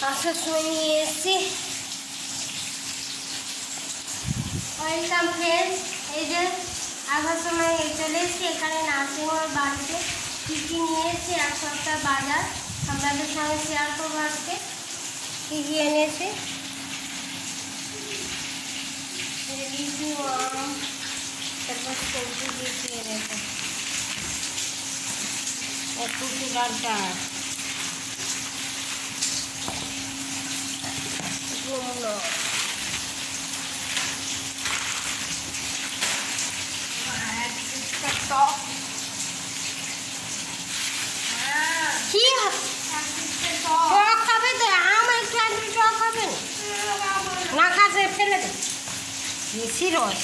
আসার সময় নিয়ে এসেছি। ওয়েলকাম ফ্রেন্ডস, এই যে আসার সময় চলে এসেছি এখানে নার্সিংহোমের বাড়িতে। কী কী নিয়ে এসেছি এক সপ্তাহ বাজার আপনাদের সঙ্গে শেয়ার করবো। আজকে কী কী এনেছি, তারপর সবজি দিয়েছি এনেছে একটু ডালটা খাবে তো আম একটু টক খাবে না, খাচ্ছে ফেলে দে বেশি রস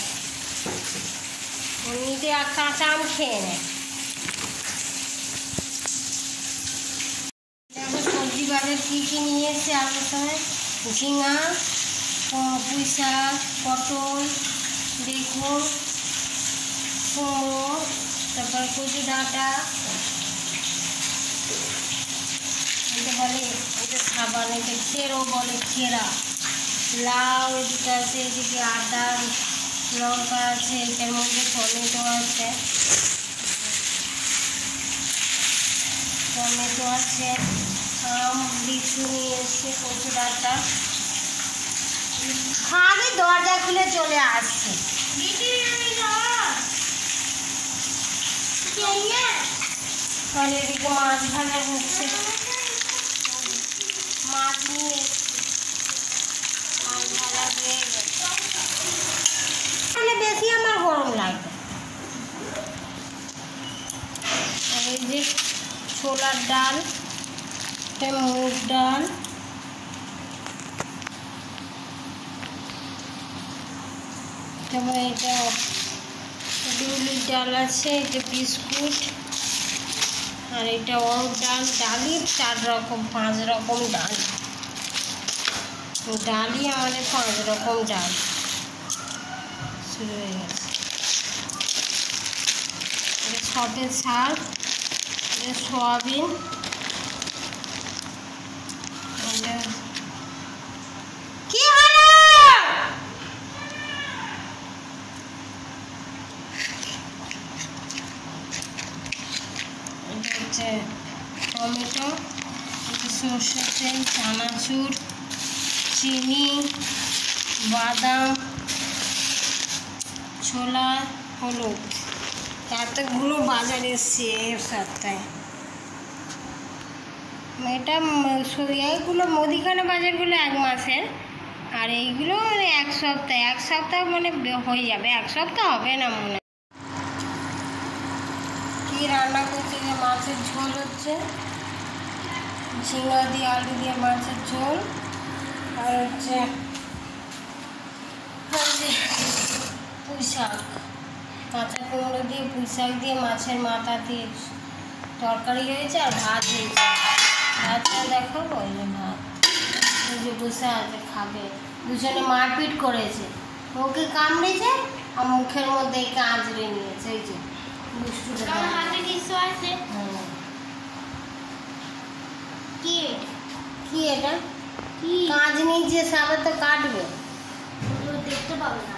এমনিতে আর কাঁচা আম খেয়ে নেয়। দেখো সবজি বাজার কী কী নিয়ে এসছে আপনার সঙ্গে। ঝিঙা, পুঁই শাক, পটল, বেগুন, কুমড়ো, তারপর কচু ডাঁটা, এটা বলে এটা সাবান, এটা খেরো বলে খেরা, লাউ এদিকে আছে, এদিকে আদা লঙ্কা আছে, এটার মধ্যে টমেটো আছে, আম লিচু নিয়ে এসছে, কচু ডাঁটা খাবে, দরজা খুলে চলে আসছে। তাহলে এদিকে মাছ ভাজা হচ্ছে, মাছ নিয়ে এসছে, মাছ ভাজা হয়ে গেছে। বেশি আমার গরম লাগবে। এই যে ছোলার ডাল, মুগ ডাল, তারপরে এটা বিউলির ডাল আছে, এটা বিস্কুট, আর এটা অরুর ডাল। ডালই 4 রকম 5 রকম ডাল, ডালই আমাদের 5 রকম ডাল শুরু হয়ে গেছে। এটা সতের শাক, এটা সয়াবিন, কি হলো এটা হচ্ছে টমেটো, এটা সরষের তেল, চানাচুর, চিনি, বাদাম, ছোলা, হলুদ। এতগুলো বাজার এসছে এই সপ্তাহে। এটা এইগুলো মুদিখানা বাজারগুলো 1 মাসের, আর এইগুলো মানে 1 সপ্তাহ। 1 সপ্তাহ মানে হয়ে যাবে, 1 সপ্তাহ হবে না মনে। কি রান্না করছে, যে মাছের ঝোল হচ্ছে, ঝিঙা দিয়ে আলু দিয়ে মাছের ঝোল, আর হচ্ছে পুঁই শাক, কাঁচা কুমড়ো দিয়ে পুঁই শাক দিয়ে মাছের মাথা দিয়ে তরকারি হয়েছে, আর ভাত হয়েছে। ভাতটা দেখো, ওই যে ভাত, ওই যে বসে আছে খাবে। দুজনে মারপিট করেছে, ওকে কামড়েছে আর মুখের মধ্যে একে আঁচড়ে নিয়েছে। এই যে দুষ্টুটা আছে। কি এটা কাজ নিয়ে যে সাবে তো কাটবে, দেখতে পাবে না।